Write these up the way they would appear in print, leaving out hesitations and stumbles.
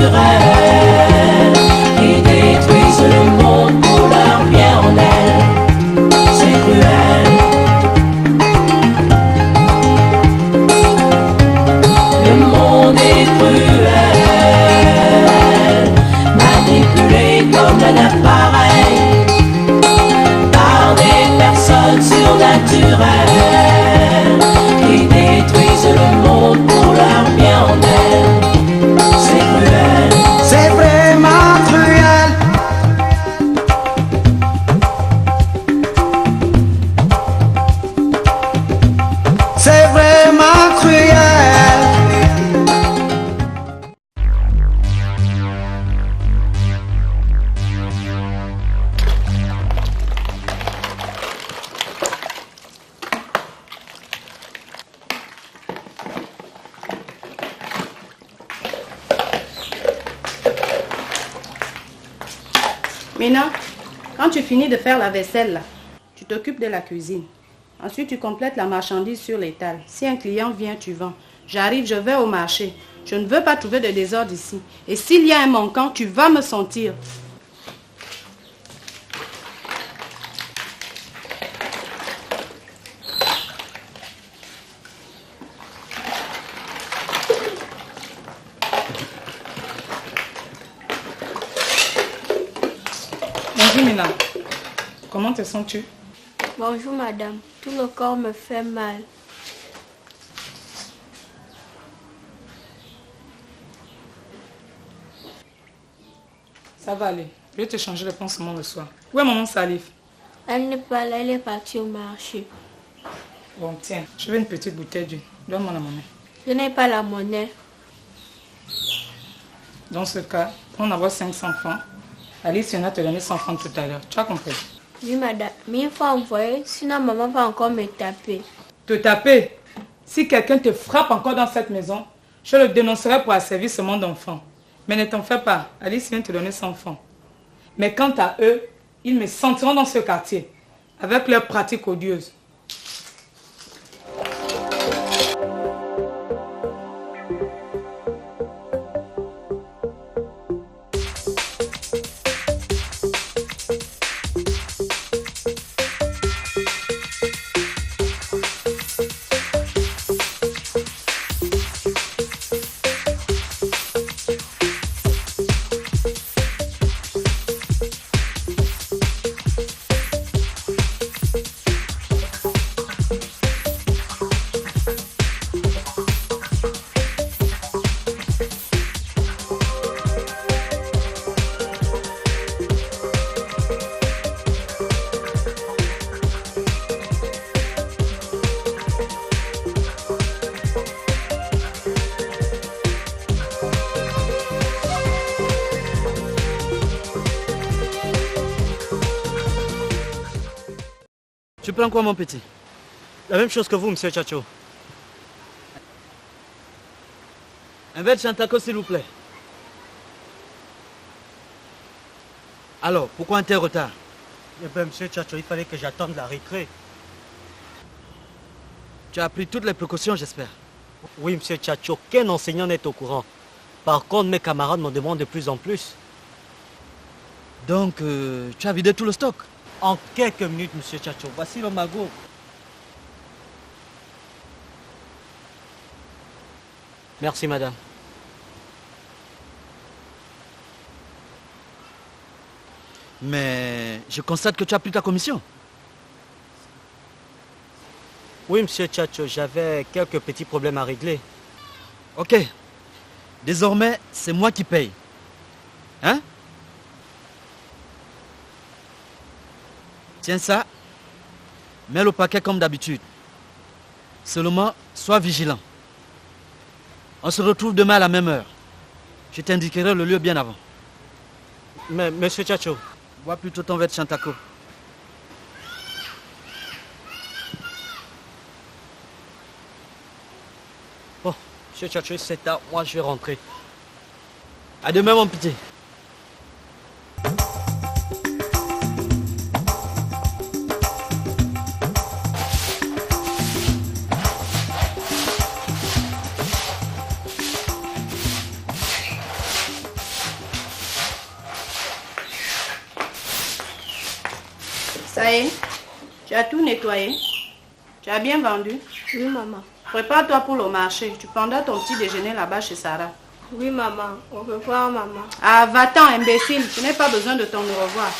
naturel, qui détruisent le monde pour leur bien en elle. C'est cruel. Le monde est cruel, manipulé comme un appareil par des personnes surnaturelles qui détruisent le monde pour leur bien en elle. C'est cruel. C'est vraiment cruel. C'est vraiment cruel. Mina, quand tu finis de faire la vaisselle, là, tu t'occupes de la cuisine. Ensuite, tu complètes la marchandise sur l'étal. Si un client vient, tu vends. J'arrive, je vais au marché. Je ne veux pas trouver de désordre ici. Et s'il y a un manquant, tu vas me sentir. Bonjour Mina, comment te sens-tu? Bonjour madame, tout le corps me fait mal. Ça va aller, je vais te changer le pansement le soir. Où est maman Salif? Elle n'est pas là, elle est partie au marché. Bon tiens, je veux une petite bouteille d'huile, donne-moi la monnaie. Je n'ai pas la monnaie. Dans ce cas, prends d'abord 500 francs. Alice vient te donner 100 francs tout à l'heure, tu as compris? Oui madame, mais il faut envoyer, sinon maman va encore me taper. Te taper? Si quelqu'un te frappe encore dans cette maison, je le dénoncerai pour asservissement d'enfant. Mais ne t'en fais pas, Alice vient te donner 100 francs. Mais quant à eux, ils me sentiront dans ce quartier, avec leurs pratiques odieuses. Tu prends quoi mon petit? La même chose que vous, monsieur Chacho. Un verre de Chantaco s'il vous plaît. Alors, pourquoi un tel retard? Eh bien, monsieur Chacho, il fallait que j'attende la récré. Tu as pris toutes les précautions, j'espère. Oui, monsieur Chacho, aucun enseignant n'est au courant. Par contre, mes camarades me demandent de plus en plus. Donc, tu as vidé tout le stock? En quelques minutes, monsieur Chacho. Voici le magot. Merci, madame. Mais je constate que tu as pris ta commission. Oui, monsieur Chacho, j'avais quelques petits problèmes à régler. Ok. Désormais, c'est moi qui paye. Hein? Tiens ça. Mets-le au paquet comme d'habitude. Seulement, sois vigilant. On se retrouve demain à la même heure. Je t'indiquerai le lieu bien avant. Mais, monsieur Chacho. Bois plutôt ton verre de Chantaco. Bon, monsieur Chacho, c'est tard. Moi, je vais rentrer. À demain, mon petit. Ça y est, tu as tout nettoyé. Tu as bien vendu. Oui, maman. Prépare-toi pour le marché. Tu prendras ton petit déjeuner là-bas chez Sarah. Oui, maman. Au revoir, maman. Ah, va-t'en, imbécile. Tu n'as pas besoin de ton au revoir.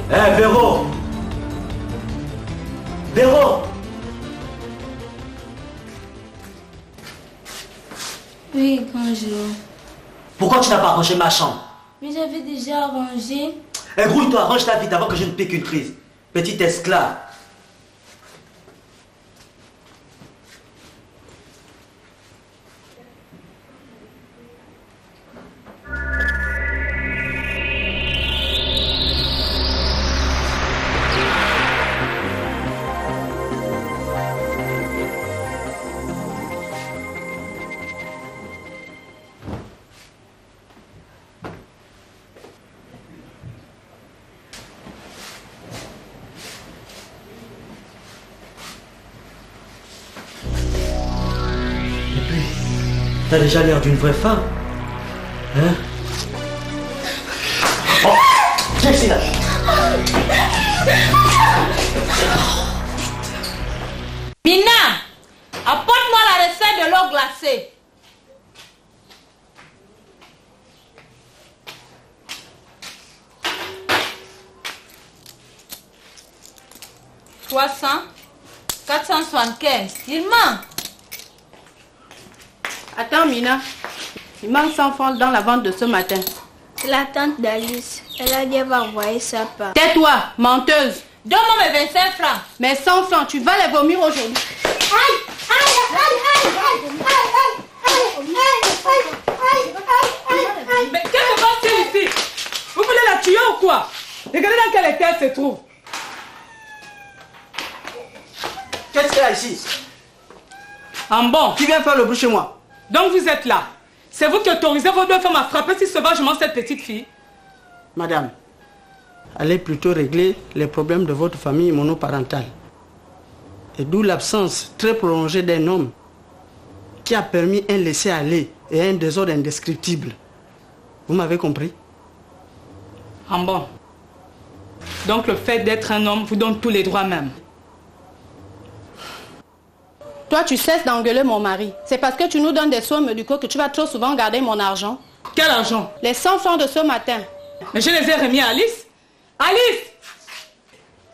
Hé, Véro! Véro! Oui, bonjour. Pourquoi tu n'as pas rangé ma chambre? Mais j'avais déjà rangé. Eh, grouille-toi, range ta vite avant que je ne pique une crise. Petite esclave. T'as déjà l'air d'une vraie femme. Hein? Oh! Viens ici là! Mina! Apporte-moi la recette de l'eau glacée. « 300, 475. Il manque. Attends, Mina. Il manque 100 francs dans la vente de ce matin. C'est la tante d'Alice. Elle a dit qu'elle va envoyer ça par. Tais-toi, menteuse. Donne-moi mes 25 francs. Mais 100 francs, tu vas les vomir aujourd'hui. Mais qu'est-ce que passe ici? Vous voulez la tuer ou quoi? Regardez dans quel état elle se trouve. Qu'est-ce qu'il y a ici? En bon. Qui vient faire le bruit chez moi? Donc vous êtes là. C'est vous qui autorisez vos deux femmes à frapper si sauvagement cette petite fille? Madame, allez plutôt régler les problèmes de votre famille monoparentale. Et d'où l'absence très prolongée d'un homme qui a permis un laisser-aller et un désordre indescriptible. Vous m'avez compris? En bon. Donc le fait d'être un homme vous donne tous les droits même. Toi, tu cesses d'engueuler mon mari. C'est parce que tu nous donnes des sommes du coup que tu vas trop souvent garder mon argent. Quel argent? Les 100 francs de ce matin. Mais je les ai remis à Alice. Alice!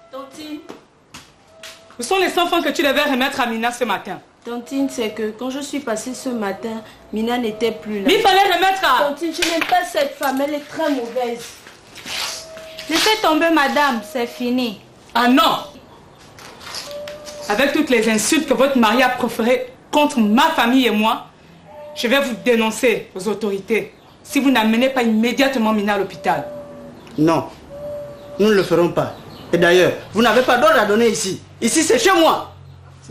Tontine, Où sont les 100 francs que tu devais remettre à Mina ce matin? Tontine, c'est que quand je suis passée ce matin, Mina n'était plus là. Mais il fallait remettre à... Tontine, je n'aime pas cette femme, elle est très mauvaise. Laissez tomber, madame, c'est fini. Ah non! Avec toutes les insultes que votre mari a proférées contre ma famille et moi, je vais vous dénoncer aux autorités si vous n'amenez pas immédiatement Mina à l'hôpital. Non, nous ne le ferons pas. Et d'ailleurs, vous n'avez pas d'ordre à donner ici. Ici, c'est chez moi.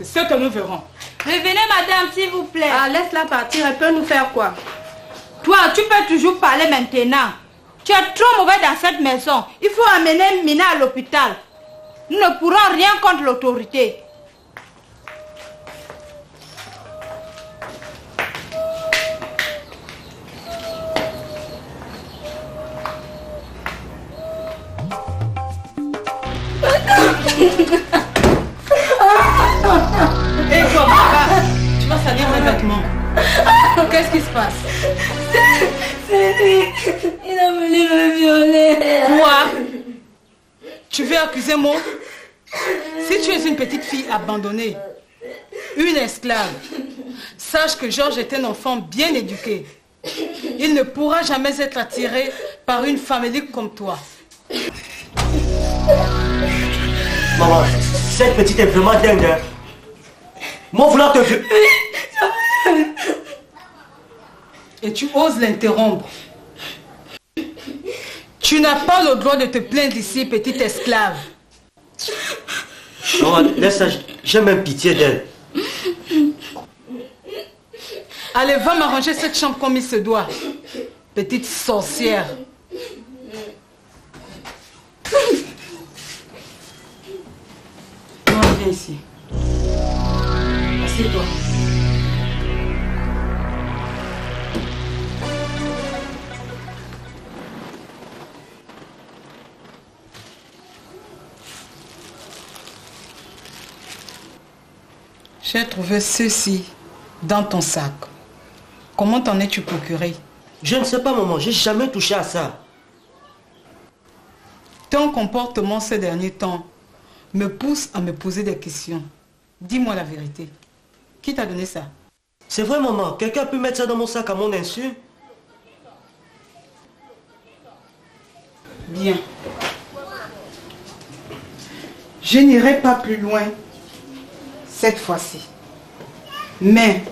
C'est ce que nous verrons. Revenez, madame, s'il vous plaît. Ah, laisse-la partir, elle peut nous faire quoi? Toi, tu peux toujours parler maintenant. Tu es trop mauvais dans cette maison. Il faut amener Mina à l'hôpital. Nous ne pourrons rien contre l'autorité. Hé, toi, tu vas salir mes vêtements. Qu'est-ce qui se passe? C'est lui. Il a voulu me violer. Moi? Tu veux accuser moi? Si tu es une petite fille abandonnée, une esclave, sache que Georges est un enfant bien éduqué. Il ne pourra jamais être attiré par une famille comme toi. Maman, cette petite est vraiment dingue. Hein? Moi, vouloir te... Et tu oses l'interrompre. Tu n'as pas le droit de te plaindre ici, petite esclave. Maman, laisse ça, j'ai même pitié d'elle. Allez, va m'arranger cette chambre comme il se doit. Petite sorcière. Non, viens ici. Assieds-toi. J'ai trouvé ceci dans ton sac. Comment t'en es-tu procuré? Je ne sais pas, maman, j'ai jamais touché à ça. Ton comportement ces derniers temps me pousse à me poser des questions. Dis-moi la vérité. Qui t'a donné ça? C'est vrai, maman, quelqu'un peut mettre ça dans mon sac à mon insu? Bien. Je n'irai pas plus loin cette fois-ci. Mais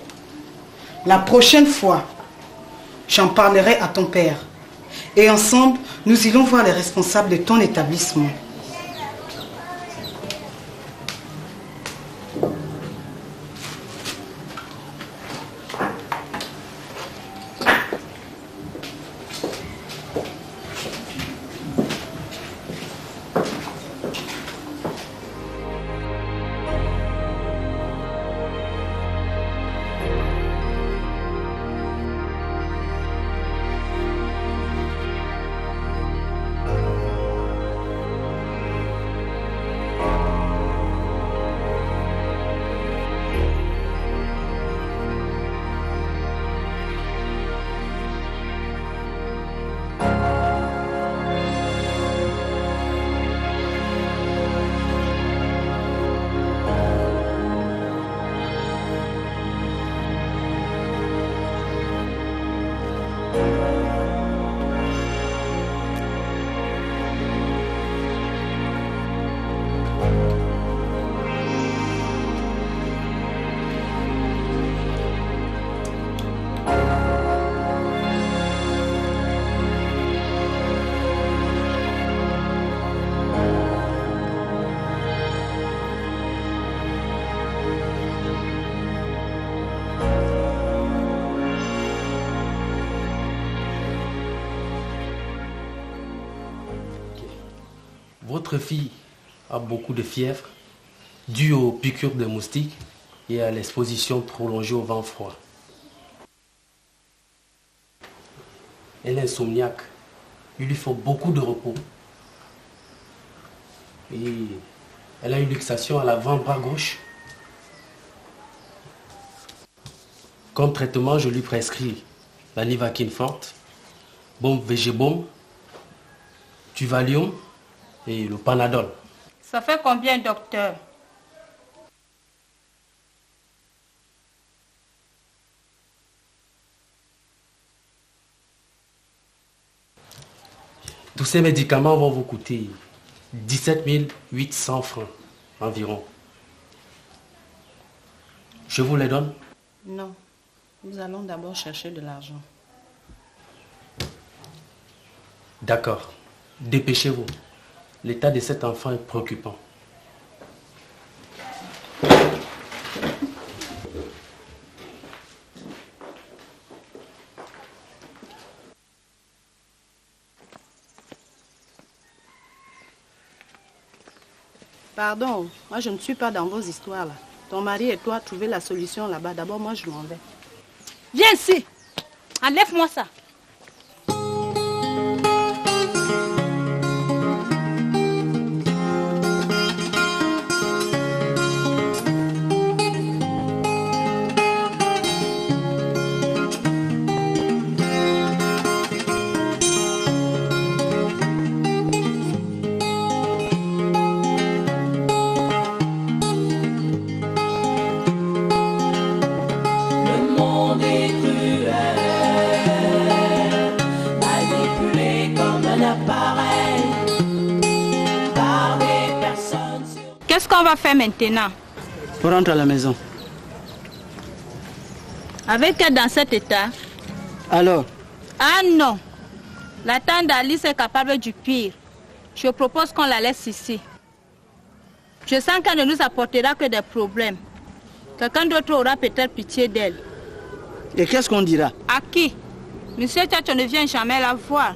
la prochaine fois, j'en parlerai à ton père. Et ensemble, nous irons voir les responsables de ton établissement. Votre fille a beaucoup de fièvre due aux piqûres de moustiques et à l'exposition prolongée au vent froid. Elle est insomniaque. Il lui faut beaucoup de repos. Et elle a une luxation à l'avant-bras gauche. Comme traitement, je lui prescris la Nivaquine forte, Bombe Végébaume, Tuvalium et le Panadol. Ça fait combien, docteur? Tous ces médicaments vont vous coûter 17 800 francs environ. Je vous les donne? Non, nous allons d'abord chercher de l'argent. D'accord. Dépêchez-vous. L'état de cet enfant est préoccupant. Pardon, moi je ne suis pas dans vos histoires là. Ton mari et toi trouvez la solution là-bas. D'abord, moi je m'en vais. Viens ici. Enlève-moi ça. Qu'est-ce qu'on va faire maintenant? On rentre à la maison. Avec elle dans cet état? Alors? Ah non. La tante d'Alice est capable du pire. Je propose qu'on la laisse ici. Je sens qu'elle ne nous apportera que des problèmes. Quelqu'un d'autre aura peut-être pitié d'elle. Et qu'est-ce qu'on dira? À qui? Monsieur Tchatcho ne vient jamais la voir.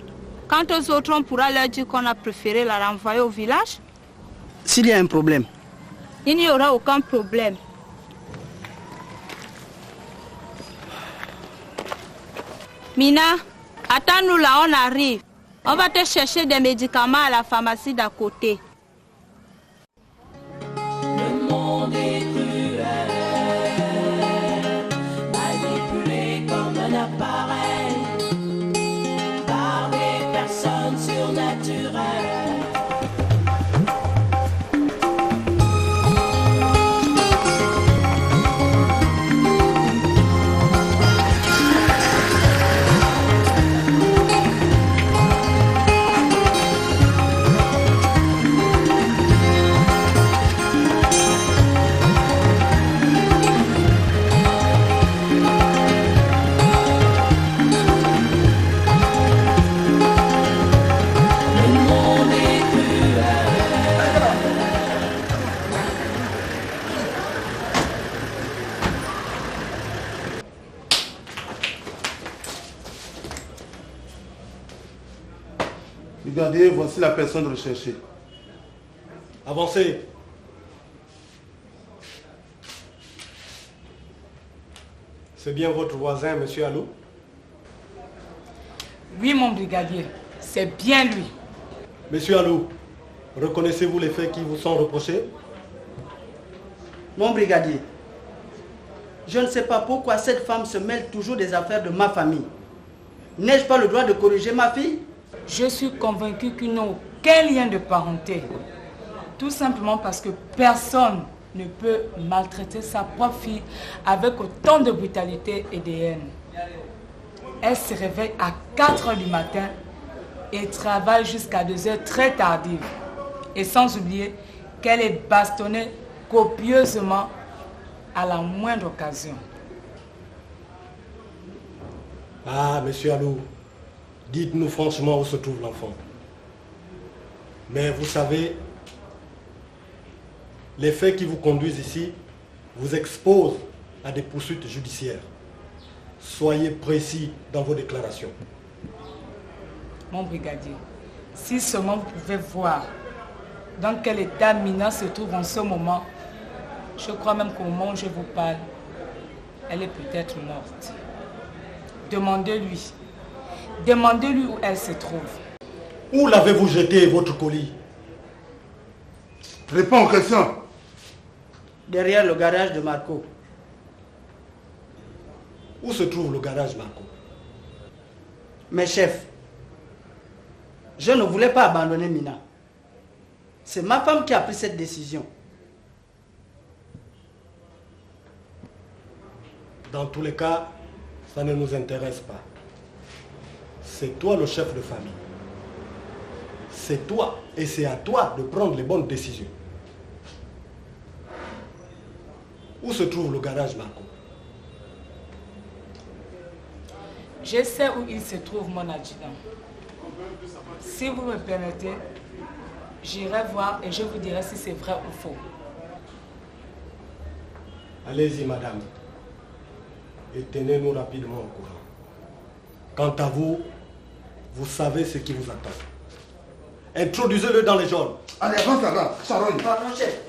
Quant aux autres, on pourra leur dire qu'on a préféré la renvoyer au village. S'il y a un problème? Il n'y aura aucun problème. Mina, attends-nous là, on arrive. On va te chercher des médicaments à la pharmacie d'à côté. Le monde est cruel, manipulé comme un appareil par des personnes surnaturelles. Regardez, voici la personne recherchée. Avancez. C'est bien votre voisin, monsieur Alou? Oui, mon brigadier. C'est bien lui. Monsieur Alou, reconnaissez-vous les faits qui vous sont reprochés? Mon brigadier, je ne sais pas pourquoi cette femme se mêle toujours des affaires de ma famille. N'ai-je pas le droit de corriger ma fille? Je suis convaincu qu'ils n'ont aucun lien de parenté. Tout simplement parce que personne ne peut maltraiter sa propre fille avec autant de brutalité et de haine. Elle se réveille à 4 h du matin et travaille jusqu'à 2 heures très tardives. Et sans oublier qu'elle est bastonnée copieusement à la moindre occasion. Ah, monsieur Alou, dites-nous franchement où se trouve l'enfant. Mais vous savez, les faits qui vous conduisent ici vous exposent à des poursuites judiciaires. Soyez précis dans vos déclarations. Mon brigadier, si seulement vous pouvez voir dans quel état Mina se trouve en ce moment, je crois même qu'au moment où je vous parle, elle est peut-être morte. Demandez-lui. Demandez-lui où elle se trouve. Où l'avez-vous jeté, votre colis? Réponds aux questions. Derrière le garage de Marco. Où se trouve le garage, Marco? Mes chefs, je ne voulais pas abandonner Mina. C'est ma femme qui a pris cette décision. Dans tous les cas, ça ne nous intéresse pas. C'est toi le chef de famille. C'est toi et c'est à toi de prendre les bonnes décisions. Où se trouve le garage, Marco? Je sais où il se trouve, mon adjudant. Si vous me permettez, j'irai voir et je vous dirai si c'est vrai ou faux. Allez-y, madame. Et tenez-nous rapidement au courant. Quant à vous, vous savez ce qui vous attend. Introduisez-le dans les jaunes. Allez, avance là-bas. Charogne. Pardon, chef.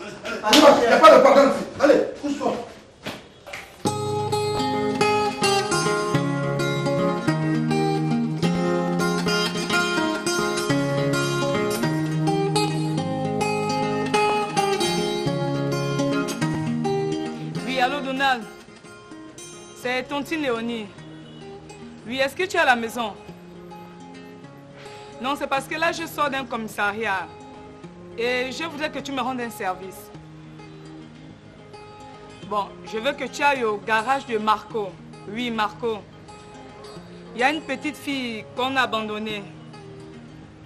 Il n'y a pas de pardon ici. Allez, pousse-toi. Oui, allô Donald. C'est Tontine Léonie. Oui, est-ce que tu es à la maison? Non, c'est parce que là, je sors d'un commissariat. Et je voudrais que tu me rendes un service. Bon, je veux que tu ailles au garage de Marco. Oui, Marco. Il y a une petite fille qu'on a abandonnée.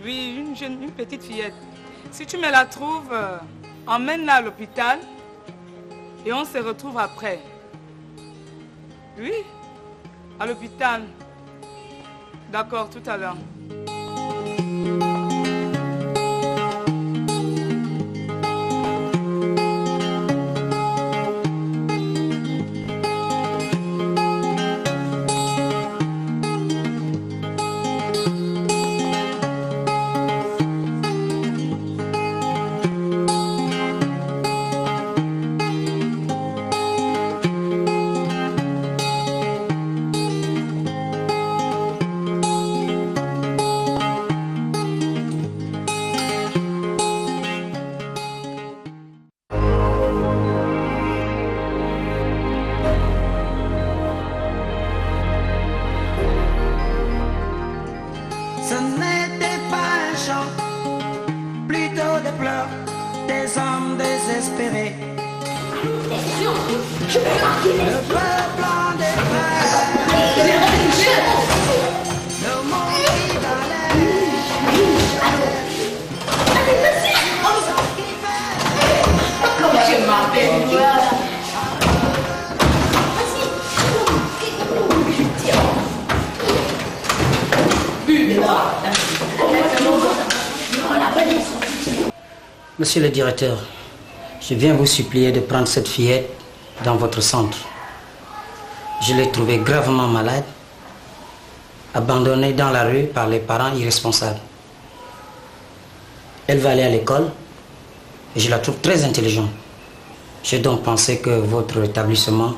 Oui, une petite fillette. Si tu me la trouves, emmène-la à l'hôpital. Et on se retrouve après. Oui, à l'hôpital. D'accord, tout à l'heure. Ce n'était pas un chant, plutôt des pleurs, des hommes désespérés. Le peuple en détresse, le monde qui Comment je m'appelle, voilà. Monsieur le directeur, je viens vous supplier de prendre cette fillette dans votre centre. Je l'ai trouvée gravement malade, abandonnée dans la rue par les parents irresponsables. Elle va aller à l'école et je la trouve très intelligente. J'ai donc pensé que votre établissement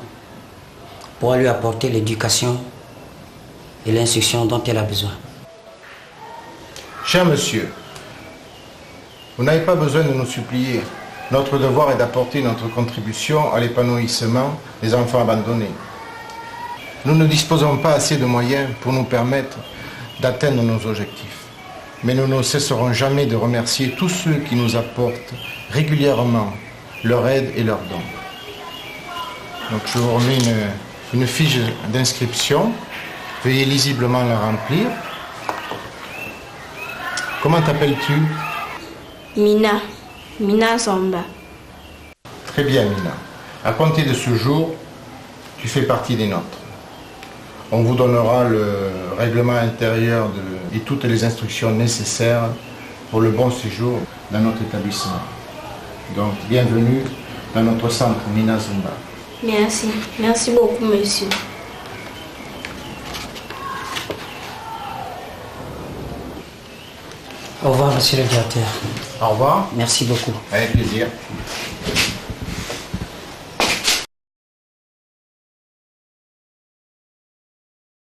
pourra lui apporter l'éducation et l'instruction dont elle a besoin. Cher monsieur, vous n'avez pas besoin de nous supplier. Notre devoir est d'apporter notre contribution à l'épanouissement des enfants abandonnés. Nous ne disposons pas assez de moyens pour nous permettre d'atteindre nos objectifs. Mais nous ne cesserons jamais de remercier tous ceux qui nous apportent régulièrement leur aide et leurs dons. Donc je vous remets une fiche d'inscription. Veuillez lisiblement la remplir. Comment t'appelles-tu? Mina Zomba. Très bien, Mina. À compter de ce jour, tu fais partie des nôtres. On vous donnera le règlement intérieur et toutes les instructions nécessaires pour le bon séjour dans notre établissement. Donc, bienvenue dans notre centre, Mina Zomba. Merci. Merci beaucoup, monsieur. Au revoir, monsieur le directeur. Au revoir. Merci beaucoup. Avec plaisir.